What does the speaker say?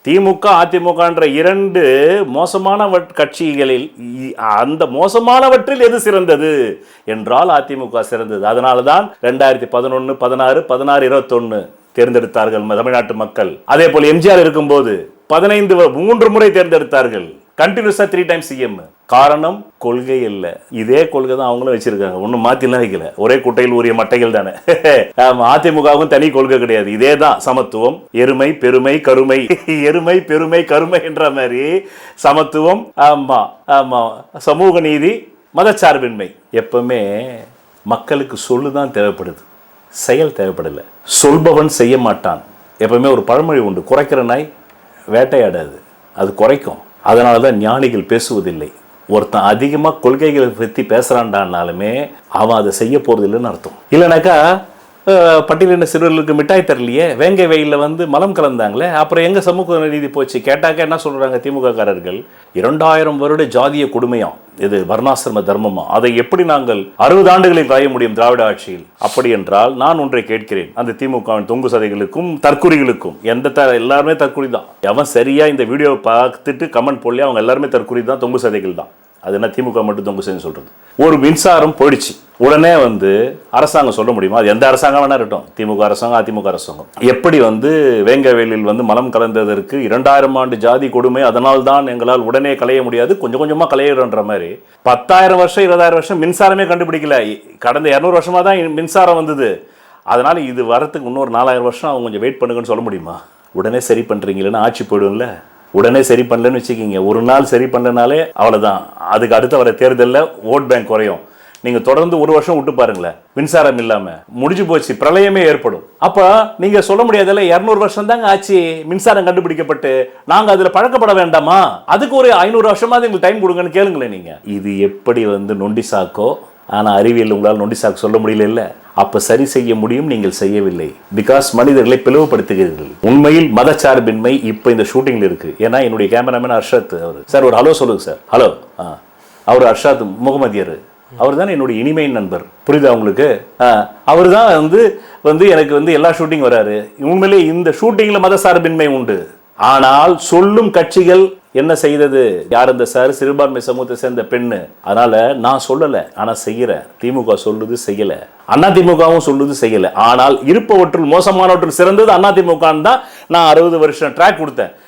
திமுக அதிமுகன்ற இரண்டு மோசமான கட்சிகளில் அந்த மோசமானவற்றில் எது சிறந்தது என்றால் அதிமுக சிறந்தது. அதனால தான் 2011, 16, 16, 21 தேர்ந்தெடுத்தார்கள் தமிழ்நாட்டு மக்கள். அதே போல் எம்ஜிஆர் இருக்கும்போது 3 முறை தேர்ந்தெடுத்தார்கள். கண்டினியூஸா 3 டைம்ஸ் சிஎம். காரணம் கொள்கை இல்ல. இதே கொள்கை தான் அவங்களும் வச்சிருக்காங்க. ஒன்னும் மாத்திலாம் வைக்கல. ஒரே குட்டையில் ஊறிய மட்டைகள் தானே. அதிமுகவும் தனி கொள்கை கிடையாது. இதே தான் சமத்துவம், எருமை பெருமை கருமை. எருமை பெருமை கருமை என்ற மாதிரி சமத்துவம், ஆமா ஆமா, சமூக நீதி, மதச்சார்பின்மை. எப்பவுமே மக்களுக்கு சொல்லுதான் தேவைப்படுது, செயல் தேவைப்படல. சொல்பவன் செய்ய மாட்டான். எப்பவுமே ஒரு பழமொழி உண்டு, குறைக்கிற நாய் வேட்டையாடாது, அது குறைக்கும். அதனால தான் ஞானிகள் பேசுவதில்லை. ஒருத்தன் அதிகமாக கொள்கைகளை பற்றி பேசுகிறான்டானாலுமே அவன் அதை செய்ய போகிறது இல்லைன்னு அர்த்தம். இல்லைனாக்கா பட்டியலின சிறுவர்களுக்கு மிட்டாய் தரலையே, வேங்கை வெயிலில் மலம் கலந்தாங்களே, அப்புறம் எங்கள் சமூக நீதி போச்சு? கேட்டாக்க என்ன சொல்கிறாங்க திமுக காரர்கள்? 2000 வருட ஜாதிய கொடுமையாம், இது வர்ணாசிரம தர்மமா, அதை எப்படி நாங்கள் 60 ஆண்டுகளில் காய முடியும் திராவிட ஆட்சியில்? அப்படி என்றால் நான் ஒன்றை கேட்கிறேன், அந்த திமுகவின் தொங்கு சதைகளுக்கும் தற்குறிகளுக்கும், எல்லாருமே தற்குறி தான். அவன் சரியா இந்த வீடியோவை பார்த்துட்டு கமெண்ட் போடல, அவங்க எல்லாருமே தற்குறி தான், தொங்கு சதைகள் தான். அது என்ன திமுக மட்டும் தொங்கு சதைன்னு சொல்றது? ஒரு மின்சாரம் போயிடுச்சு, உடனே அரசாங்கம் சொல்ல முடியுமா? அது எந்த அரசாங்கம் வேணா இருக்கட்டும், திமுக அரசாங்கம் அதிமுக அரசாங்கம், எப்படி வேங்கவேலில் மலம் கலந்ததற்கு 2000 ஆண்டு ஜாதி கொடுமை, அதனால் தான் எங்களால் உடனே களைய முடியாது, கொஞ்சம் கொஞ்சமா களையிடுன்ற மாதிரி 10,000 வருஷம் 20,000 வருஷம் மின்சாரமே கண்டுபிடிக்கல. கடந்த 200 வருஷமா தான் மின்சாரம் வந்தது. அதனால இது வரத்துக்கு இன்னொரு 4000 வருஷம் அவங்க கொஞ்சம் வெயிட் பண்ணுங்கன்னு சொல்ல முடியுமா? உடனே சரி பண்றீங்களேன்னு ஆட்சி போயிடும்ல. உடனே சரி பண்ணலன்னு வச்சுக்கிங்க, ஒரு நாள் சரி பண்ணனாலே அவ்வளோதான். அதுக்கு அடுத்து வர தேர்தலில் ஓட் பேங்க் குறையும். நீங்கள் தொடர்ந்து 1 வருஷம் விட்டு பாருங்களேன், மின்சாரம் இல்லாமல் முடிஞ்சு போச்சு, பிரளயமே ஏற்படும். அப்போ நீங்கள் சொல்ல முடியாதுல்ல, 200 வருஷம் தாங்க ஆச்சு மின்சாரம் கண்டுபிடிக்கப்பட்டு, நாங்கள் அதில் பழக்கப்பட வேண்டாமா? அதுக்கு ஒரு 500 வருஷமாவது எங்களுக்கு டைம் கொடுங்கன்னு கேளுங்களேன். நீங்கள் இது எப்படி நொண்டி சாக்கோ, ஆனால் அறிவியல் உங்களால் நொண்டி சாக்கு சொல்ல முடியல. இல்லை, அப்ப சரி செய்ய முடியும், நீங்கள் செய்யவில்லை. பிகாஸ் மனிதர்களை பிளவுபடுத்துகிறீர்கள். உண்மையில் மதச்சார்பின்மை இப்ப இந்த ஷூட்டிங்ல இருக்கு. ஏன்னா என்னுடைய கேமராமேன் அர்ஷத், அவர் சார் ஒரு ஹலோ சொல்லுங்க சார். ஹலோ, அவர் அர்ஷாத் முகமதியர், அவர் தான் என்னுடைய இனிமையின் நண்பர். புரியுதா உங்களுக்கு? அவர் தான் எனக்கு எல்லா ஷூட்டிங் வராரு. உண்மையிலே இந்த ஷூட்டிங்ல மதச்சார்பின்மை உண்டு. ஆனால் சொல்லும் கட்சிகள் என்ன செய்தது? யார் இந்த சார்? சிறுபான்மை சமூகத்தை சேர்ந்த பெண்ணு. அதனால நான் சொல்லல, ஆனா செய்யறேன். திமுக சொல்லுது, செய்யல. அதிமுகவும் சொல்லுது, செய்யல. ஆனால் இருப்பவற்றுள் மோசமானவற்றுள் சிறந்தது அதிமுக தான். நான் 60 வருஷம் ட்ராக் கொடுத்தேன்.